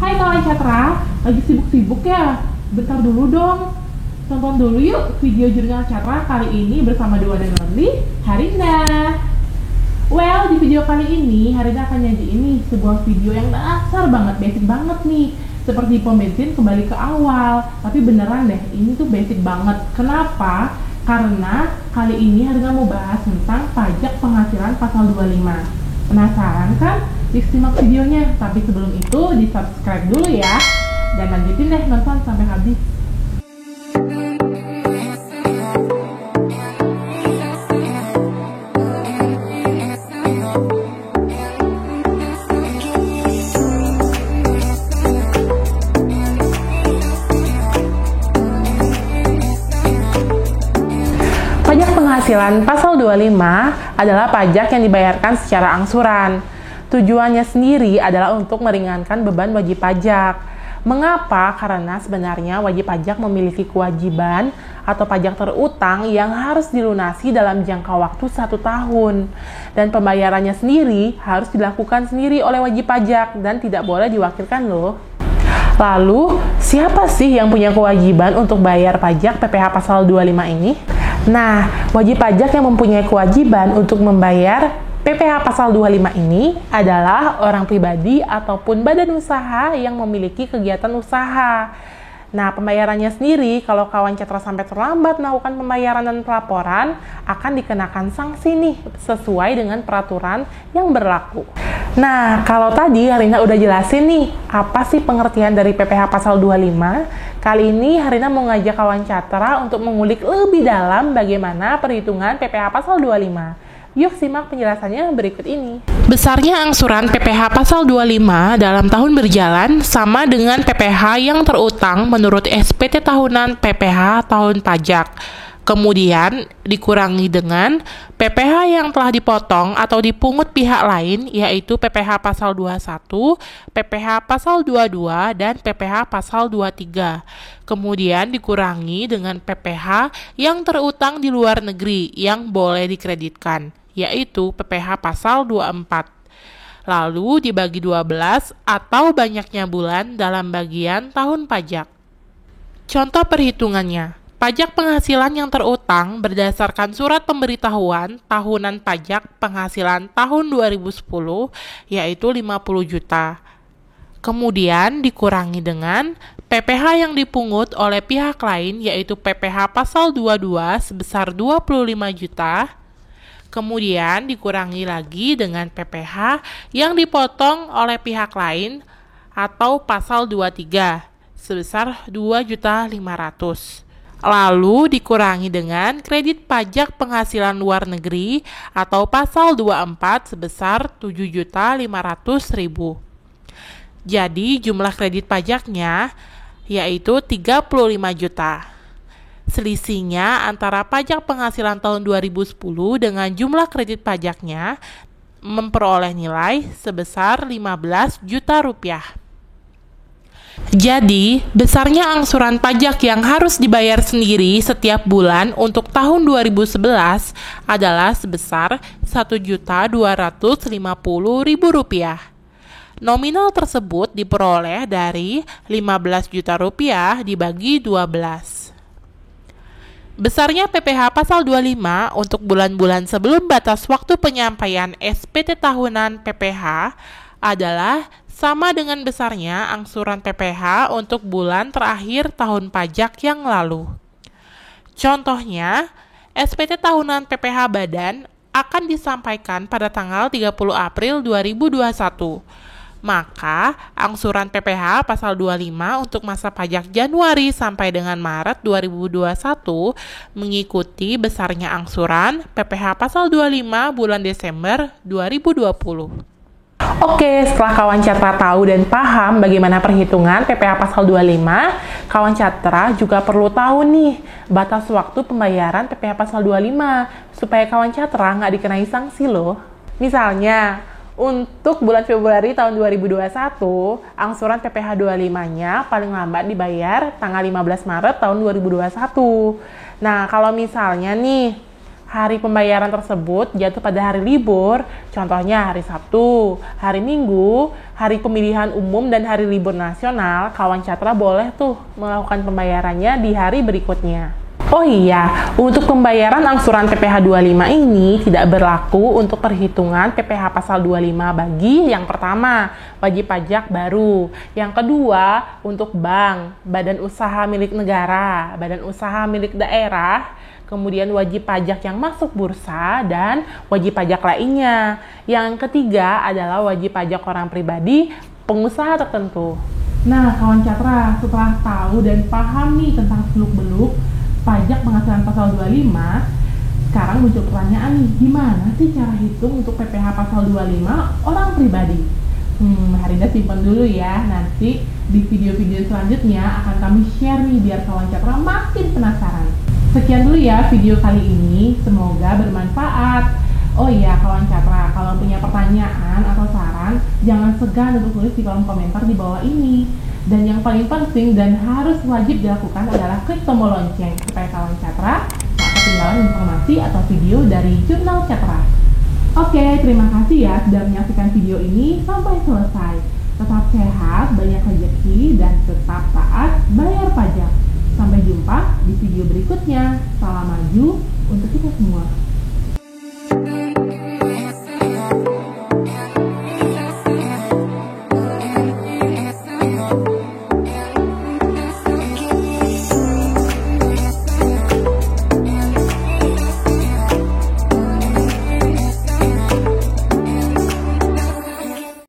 Hai kawan Catra, lagi sibuk-sibuk ya? Bentar dulu dong. Tonton dulu yuk video jurnal Catra kali ini bersama The One and Only Harinda. Well, di video kali ini Harinda akan nyajiin nih sebuah video yang dasar banget, basic banget nih. Seperti pom bensin kembali ke awal. Tapi beneran deh, ini tuh basic banget. Kenapa? Karena kali ini Harinda mau bahas tentang pajak penghasilan pasal 25. Penasaran kan? Disimak videonya, tapi sebelum itu di subscribe dulu ya, dan lanjutin deh nonton sampai habis. Pajak penghasilan pasal 25 adalah pajak yang dibayarkan secara angsuran. Tujuannya sendiri adalah untuk meringankan beban wajib pajak. Mengapa? Karena sebenarnya wajib pajak memiliki kewajiban atau pajak terutang yang harus dilunasi dalam jangka waktu 1 tahun. Dan pembayarannya sendiri harus dilakukan sendiri oleh wajib pajak dan tidak boleh diwakilkan loh. Lalu, siapa sih yang punya kewajiban untuk bayar pajak PPh pasal 25 ini? Nah, wajib pajak yang mempunyai kewajiban untuk membayar PPh pasal 25 ini adalah orang pribadi ataupun badan usaha yang memiliki kegiatan usaha. Nah, pembayarannya sendiri, kalau kawan Catra sampai terlambat melakukan pembayaran dan pelaporan, akan dikenakan sanksi nih, sesuai dengan peraturan yang berlaku. Nah, kalau tadi Harinda udah jelasin nih, apa sih pengertian dari PPh pasal 25, kali ini Harinda mau ngajak kawan Catra untuk mengulik lebih dalam bagaimana perhitungan PPh pasal 25. Yuk simak penjelasannya berikut ini. Besarnya angsuran PPh pasal 25 dalam tahun berjalan sama dengan PPh yang terutang menurut SPT tahunan PPh tahun pajak. Kemudian dikurangi dengan PPh yang telah dipotong atau dipungut pihak lain, yaitu PPh pasal 21, PPh pasal 22, dan PPh pasal 23. Kemudian dikurangi dengan PPh yang terutang di luar negeri yang boleh dikreditkan, yaitu PPh pasal 24. Lalu dibagi 12 atau banyaknya bulan dalam bagian tahun pajak. Contoh perhitungannya. Pajak penghasilan yang terutang berdasarkan surat pemberitahuan tahunan pajak penghasilan tahun 2010 yaitu 50 juta. Kemudian dikurangi dengan PPh yang dipungut oleh pihak lain yaitu PPh pasal 22 sebesar 25 juta. Kemudian dikurangi lagi dengan PPh yang dipotong oleh pihak lain atau pasal 23 sebesar 2.500.000. Lalu dikurangi dengan kredit pajak penghasilan luar negeri atau pasal 24 sebesar 7.500.000. Jadi jumlah kredit pajaknya yaitu 35 juta. Selisihnya antara pajak penghasilan tahun 2010 dengan jumlah kredit pajaknya memperoleh nilai sebesar 15 juta rupiah. Jadi, besarnya angsuran pajak yang harus dibayar sendiri setiap bulan untuk tahun 2011 adalah sebesar Rp1.250.000. Nominal tersebut diperoleh dari 15 juta rupiah dibagi 12. Besarnya PPh pasal 25 untuk bulan-bulan sebelum batas waktu penyampaian SPT tahunan PPh adalah sama dengan besarnya angsuran PPh untuk bulan terakhir tahun pajak yang lalu. Contohnya, SPT tahunan PPh Badan akan disampaikan pada tanggal 30 April 2021. Maka, angsuran PPh pasal 25 untuk masa pajak Januari sampai dengan Maret 2021 mengikuti besarnya angsuran PPh pasal 25 bulan Desember 2020. Oke, setelah kawan Catra tahu dan paham bagaimana perhitungan PPh pasal 25, kawan Catra juga perlu tahu nih batas waktu pembayaran PPh pasal 25 supaya kawan Catra nggak dikenai sanksi loh. Misalnya, untuk bulan Februari tahun 2021, angsuran PPh 25-nya paling lambat dibayar tanggal 15 Maret tahun 2021. Nah, kalau misalnya nih Hari pembayaran tersebut jatuh pada hari libur, contohnya hari Sabtu, hari Minggu, hari pemilihan umum, dan hari libur nasional, kawan Catra boleh tuh melakukan pembayarannya di hari berikutnya. Oh iya, untuk pembayaran angsuran PPh 25 ini tidak berlaku untuk perhitungan PPh pasal 25 bagi yang pertama, wajib pajak baru. Yang kedua, untuk bank, badan usaha milik negara, badan usaha milik daerah, kemudian wajib pajak yang masuk bursa, dan wajib pajak lainnya. Yang ketiga adalah wajib pajak orang pribadi, pengusaha tertentu. Nah, kawan Catra, setelah tahu dan paham nih tentang seluk-beluk pajak penghasilan pasal 25, sekarang muncul pertanyaan nih, gimana sih cara hitung untuk PPh pasal 25 orang pribadi? Harinda simpan dulu ya, nanti di video-video selanjutnya akan kami share nih biar kawan Catra makin penasaran. Sekian dulu ya video kali ini, semoga bermanfaat. Oh iya kawan Catra, kalau punya pertanyaan atau saran, jangan segan untuk tulis di kolom komentar di bawah ini. Dan yang paling penting dan harus wajib dilakukan adalah klik tombol lonceng supaya kawan Catra tak ketinggalan informasi atau video dari Jurnal Catra. Oke, terima kasih ya sudah menyaksikan video ini sampai selesai. Tetap sehat, banyak rezeki, dan tetap taat bayar pajak. Sampai jumpa di video berikutnya. Salam maju untuk kita semua.